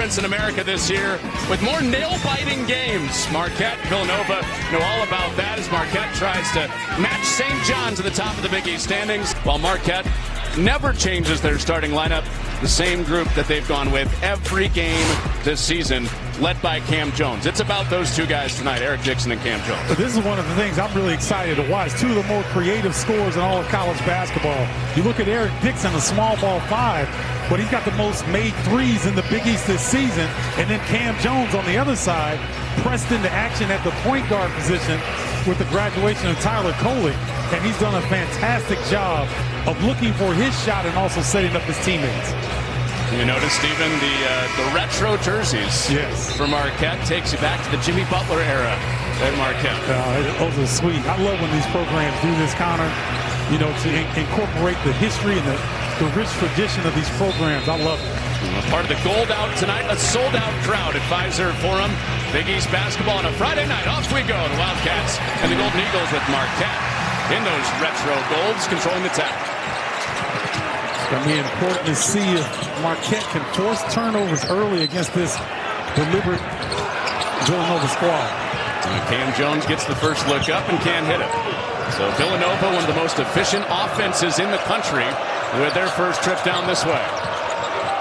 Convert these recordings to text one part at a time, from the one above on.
conference in America this year with more nail-biting games. Marquette, Villanova know all about that as Marquette tries to match St. John to the top of the Big East standings, while Marquette never changes their starting lineup. The same group that they've gone with every game this season, led by Cam Jones. It's about those two guys tonight, Eric Dixon and Cam Jones. This is one of the things I'm really excited to watch. Two of the more creative scorers in all of college basketball. You look at Eric Dixon, a small ball 5, but he's got the most made threes in the Big East this season. And then Cam Jones on the other side, pressed into action at the point guard position with the graduation of Tyler Kolek. And he's done a fantastic job of looking for his shot and also setting up his teammates. You notice, Stephen, the retro jerseys for Marquette takes you back to the Jimmy Butler era at Marquette. Those are sweet. I love when these programs do this, Connor. You know, to incorporate the history and the rich tradition of these programs. I love it. Part of the Gold Out tonight, a sold-out crowd at Fiserv Forum. Big East basketball on a Friday night. Off we go. The Wildcats and the Golden Eagles with Marquette in those retro golds, controlling the tap. It's going to be important to see if Marquette can force turnovers early against this deliberate Villanova squad. Cam Jones gets the first look up and can't hit it. So Villanova, one of the most efficient offenses in the country, with their first trip down this way.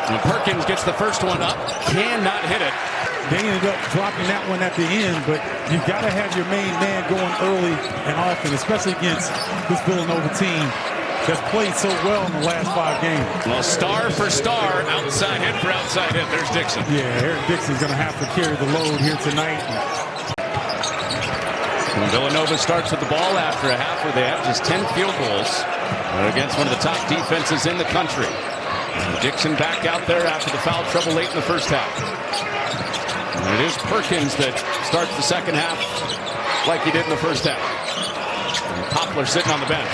And Perkins gets the first one up, cannot hit it. They ended up dropping that one at the end, but you've got to have your main man going early and often, especially against this Villanova team that's played so well in the last 5 games. Well, star for star, outside hit for outside hit. There's Dixon. Yeah, Eric Dixon's going to have to carry the load here tonight. And Villanova starts with the ball after a half where they have just 10 field goals against one of the top defenses in the country. And Dixon back out there after the foul trouble late in the first half. And it is Perkins that starts the second half like he did in the first half. And Poplar sitting on the bench.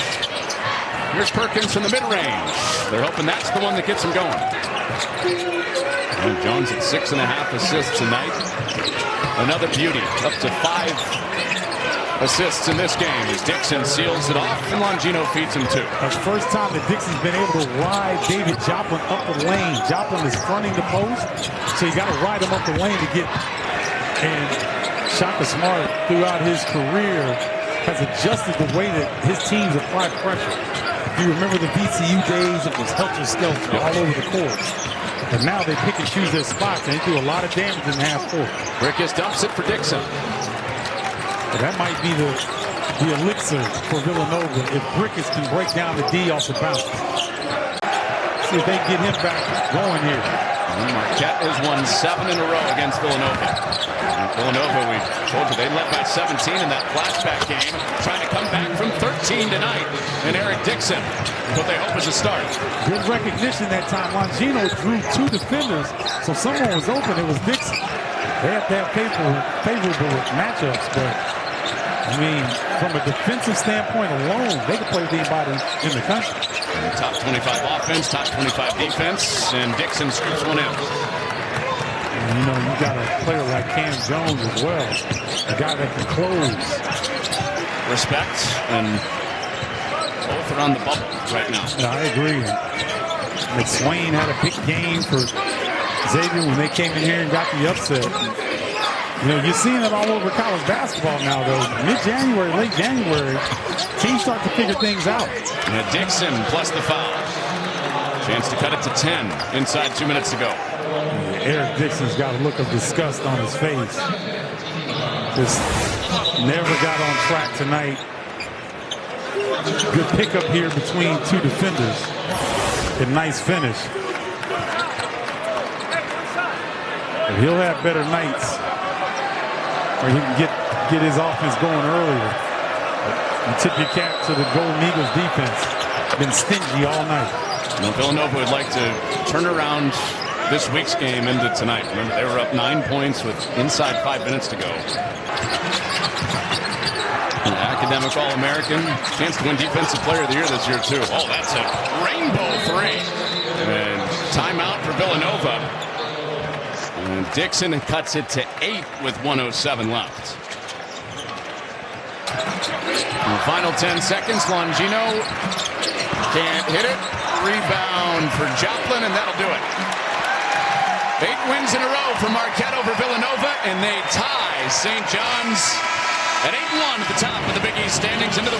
Here's Perkins from the mid-range. They're hoping that's the one that gets him going. And Jones at 6.5 assists tonight. Another beauty, up to 5 assists in this game as Dixon seals it off and Longino feeds him 2. That's the first time that Dixon's been able to ride David Joplin up the lane. Joplin is fronting the post, so you got to ride him up the lane to get. And Shaka Smart, throughout his career, has adjusted the way that his teams apply pressure. If you remember the VCU days, it was helter-skelter all over the court. And now they pick and choose their spots, and they do a lot of damage in the half court. Brickus dumps it for Dixon. But that might be the elixir for Villanova if Brickus can break down the D off the bounce. See if they can get him back going here. Marquette has won 7 in a row against Villanova. And Villanova, we told you, they led by 17 in that flashback game, trying to come back from 13 tonight. And Eric Dixon, what they hope is a start. Good recognition that time. Longino drew 2 defenders, so someone was open. It was Dixon. They have to have favorable matchups, but I mean, from a defensive standpoint alone, they can play with anybody in the country. And top 25 offense, top 25 defense, and Dixon scoops one in. And, you know, you got a player like Cam Jones as well, a guy that can close. Respect, and both are on the bubble right now. Yeah, I agree. McSwain had a big game for Xavier when they came in here and got the upset. You know, you're seeing it all over college basketball now, though. Mid-January, late January, teams start to figure things out. And Dixon plus the foul. Chance to cut it to 10 inside 2 minutes to go. Eric Dixon's got a look of disgust on his face. Just never got on track tonight. Good pickup here between 2 defenders. A nice finish. But he'll have better nights where he can get his offense going earlier. And tip your cap to the Golden Eagles defense. Been stingy all night. Well, Villanova would like to turn around this week's game into tonight. Remember, they were up 9 points with inside 5 minutes to go. An academic All-American. Chance to win Defensive Player of the Year this year, too. Oh, that's a rainbow 3. And timeout for Villanova. And Dixon cuts it to 8 with 1:07 left. In the final 10 seconds, Longino can't hit it. Rebound for Joplin, and that'll do it. 8 wins in a row for Marquette over Villanova, and they tie St. John's at 8-1 at the top of the Big East standings into the